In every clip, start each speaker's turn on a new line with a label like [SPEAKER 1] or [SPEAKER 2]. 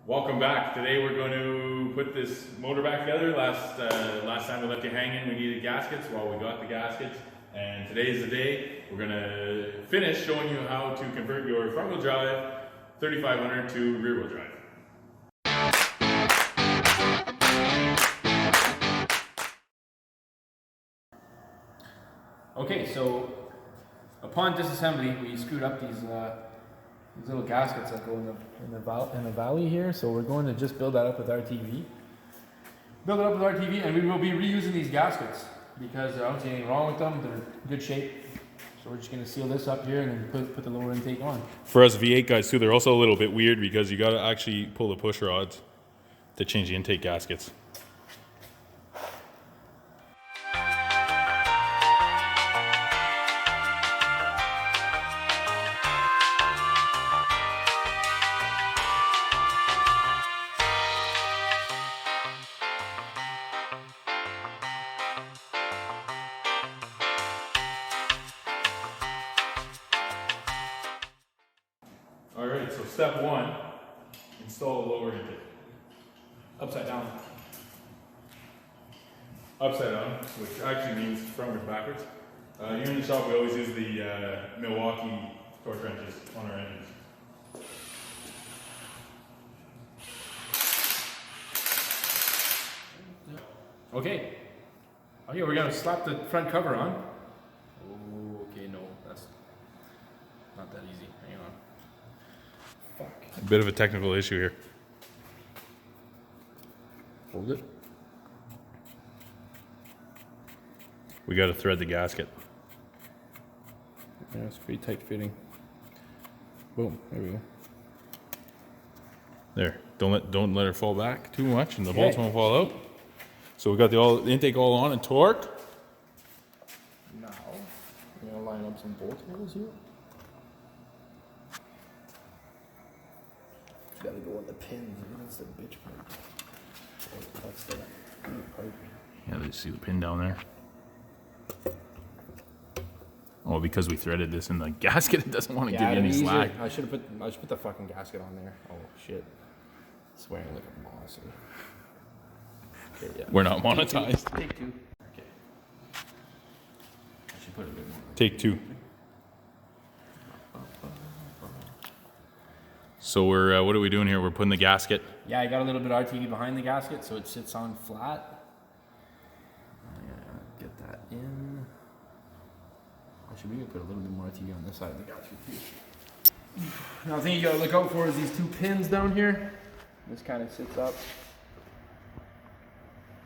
[SPEAKER 1] Welcome back. Today we're going to put this motor back together. Last time we left you hanging, we needed gaskets. Well, we got the gaskets, and today's the day. We're going to finish showing you how to convert your front-wheel drive 3500 to rear-wheel drive.
[SPEAKER 2] Okay, so upon disassembly, we screwed up these little gaskets that go in the valley here. So we're going to just build that up with RTV. Build it up with RTV, and we will be reusing these gaskets because I don't see anything wrong with them. They're in good shape. So we're just going to seal this up here and then put the lower intake on.
[SPEAKER 1] For us V8 guys too, they're also a little bit weird because you got to actually pull the push rods to change the intake gaskets. Alright, so step one, install a lower intake.
[SPEAKER 2] Upside down.
[SPEAKER 1] Upside down, which actually means frontwards backwards. Here in the shop we always use the Milwaukee torque wrenches on our engines.
[SPEAKER 2] Okay. Okay, we're going to slap the front cover on. Oh, okay, no, that's not that easy. Hang on. Fuck.
[SPEAKER 1] A bit of a technical issue here.
[SPEAKER 2] Hold it.
[SPEAKER 1] We got to thread the gasket.
[SPEAKER 2] Yeah, it's pretty tight fitting. Boom, there we go.
[SPEAKER 1] There, don't let it fall back too much and the bolts won't fall out. So we got the intake all on and torqued.
[SPEAKER 2] Now, I'm going to line up some bolt holes here. Gotta go on the pins, that's the bitch part. Oh, that's the part.
[SPEAKER 1] Yeah, you see the pin down there. Oh, because we threaded this in the gasket, it doesn't want to give you any slack.
[SPEAKER 2] I should put the fucking gasket on there. Oh shit. Swearing like a boss. Okay, yeah.
[SPEAKER 1] We're not monetized.
[SPEAKER 2] Take two. Okay. I should put a bit more.
[SPEAKER 1] Take two. So we're what are we doing here? We're putting the gasket.
[SPEAKER 2] Yeah, I got a little bit of RTV behind the gasket, so it sits on flat. I'm gonna get that in. I should maybe put a little bit more RTV on this side of the gasket too. Now, the thing you gotta look out for is these two pins down here. This kind of sits up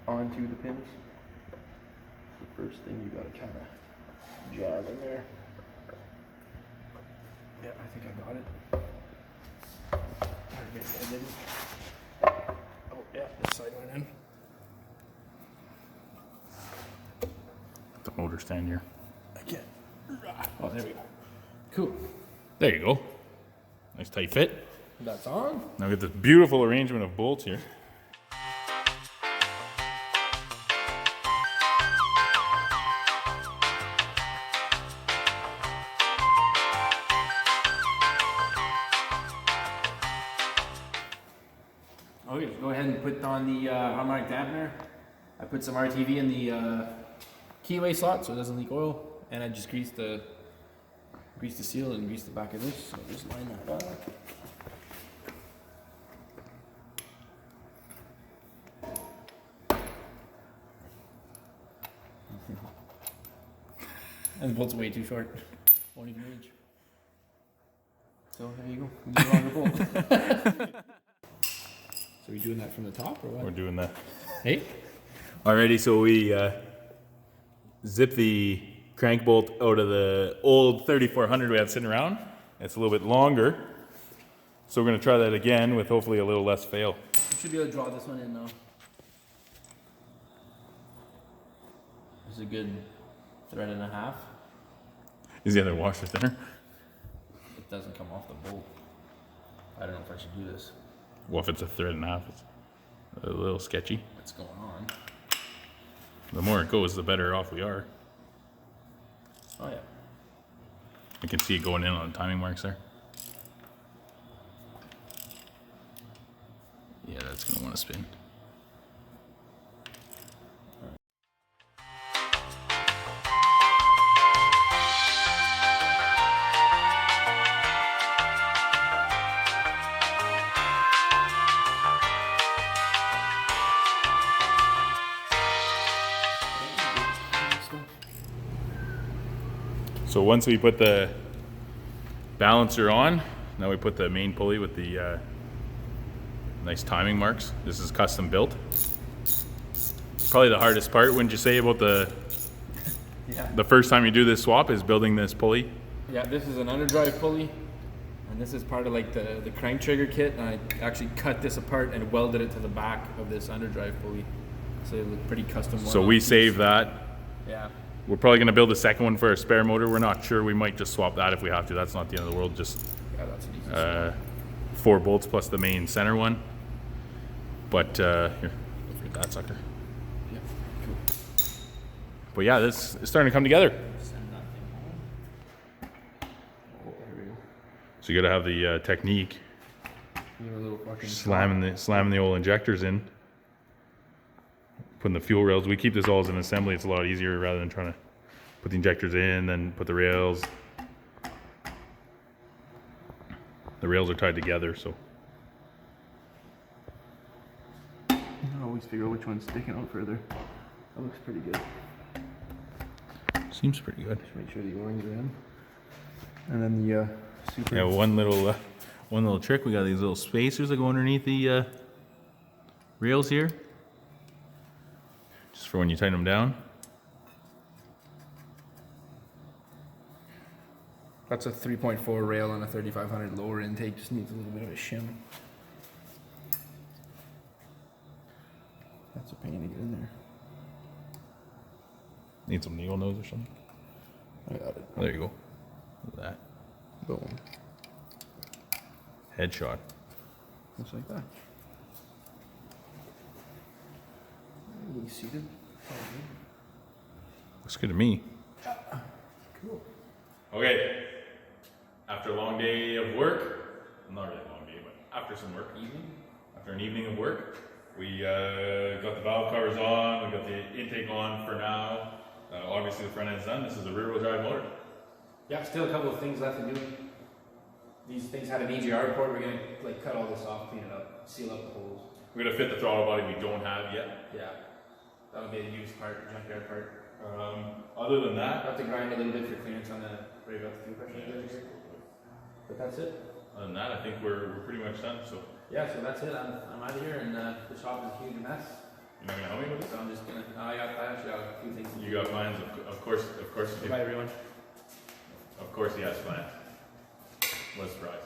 [SPEAKER 2] onto the pins. The first thing you gotta kind of jab in there. Yeah, I think I got it. I didn't. Oh yeah, this side went in.
[SPEAKER 1] The motor stand here.
[SPEAKER 2] Again. Oh, there we go. Cool.
[SPEAKER 1] There you go. Nice tight fit.
[SPEAKER 2] That's on.
[SPEAKER 1] Now we get this beautiful arrangement of bolts here.
[SPEAKER 2] Okay, so go ahead and put on the harmonic dampener. I put some RTV in the keyway slot so it doesn't leak oil, and I just grease the seal and grease the back of this. So just line that up. And the bolt's way too short. Won't even reach. So there you go. Use a longer bolt. So are we doing that from the top or what?
[SPEAKER 1] We're doing that.
[SPEAKER 2] Hey?
[SPEAKER 1] Alrighty, so we zip the crank bolt out of the old 3400 we had sitting around. It's a little bit longer. So we're going to try that again with hopefully a little less fail.
[SPEAKER 2] You should be able to draw this one in though. This is a good thread and a half.
[SPEAKER 1] Is the other washer thinner?
[SPEAKER 2] It doesn't come off the bolt. I don't know if I should do this.
[SPEAKER 1] Well, if it's a thread and a half, it's a little sketchy.
[SPEAKER 2] What's going on?
[SPEAKER 1] The more it goes, the better off we are.
[SPEAKER 2] Oh yeah.
[SPEAKER 1] I can see it going in on the timing marks there. it's gonna want to spin. So once we put the balancer on, now we put the main pulley with the nice timing marks. This is custom built. Probably the hardest part, wouldn't you say, about the first time you do this swap is building this pulley?
[SPEAKER 2] Yeah, this is an underdrive pulley, and this is part of like the crank trigger kit, and I actually cut this apart and welded it to the back of this underdrive pulley. So it looked pretty custom.
[SPEAKER 1] So we save that.
[SPEAKER 2] Yeah.
[SPEAKER 1] We're probably going to build a second one for a spare motor. We're not sure. We might just swap that if we have to. That's not the end of the world. Just
[SPEAKER 2] that's an easy swap.
[SPEAKER 1] 4 bolts plus the main center one. But here, look at that sucker.
[SPEAKER 2] Yeah, cool.
[SPEAKER 1] But yeah, this is starting to come together.
[SPEAKER 2] Send that thing home. Oh, there we go.
[SPEAKER 1] So you got to have the technique.
[SPEAKER 2] You know, a little fucking
[SPEAKER 1] Slamming the old injectors in. Putting the fuel rails. We keep this all as an assembly. It's a lot easier rather than trying to put the injectors in, then put the rails. The rails are tied together, so.
[SPEAKER 2] I always figure out which one's sticking out further. That looks pretty good.
[SPEAKER 1] Seems pretty good.
[SPEAKER 2] Just make sure the O-rings are in. And then the super.
[SPEAKER 1] Yeah, one little trick. We got these little spacers that go underneath the rails here. Just for when you tighten them down.
[SPEAKER 2] That's a 3.4 rail on a 3500 lower intake. Just needs a little bit of a shim. That's a pain to get in there.
[SPEAKER 1] Need some needle nose or something.
[SPEAKER 2] I got it.
[SPEAKER 1] There you go. Look at that.
[SPEAKER 2] Boom.
[SPEAKER 1] Headshot.
[SPEAKER 2] Just like that. Really seated.
[SPEAKER 1] Looks good to me.
[SPEAKER 2] Cool.
[SPEAKER 1] Okay. After a long day of work, not really a long day, but after some work, after an evening of work, we got the valve covers on, we got the intake on for now. Obviously the front end's done. This is a rear wheel drive motor.
[SPEAKER 2] Yeah, still a couple of things left to do. These things had an EGR port. We're gonna like cut all this off, clean it up, seal up the holes.
[SPEAKER 1] We're gonna fit the throttle body we don't have yet.
[SPEAKER 2] Yeah. That'll be a used part, junkyard part.
[SPEAKER 1] Other than that,
[SPEAKER 2] Have to grind a little bit for clearance on the brake out the fuel pressure. But that's it.
[SPEAKER 1] other than that, I think we're pretty much done. So
[SPEAKER 2] Yeah, so that's it. I'm out of here, and the shop is a huge mess.
[SPEAKER 1] you're not gonna help me with this?
[SPEAKER 2] So I'm just gonna. I actually got a few things.
[SPEAKER 1] You got plans? Of course you do.
[SPEAKER 2] Bye, everyone.
[SPEAKER 1] Of course he has plans. What a surprise.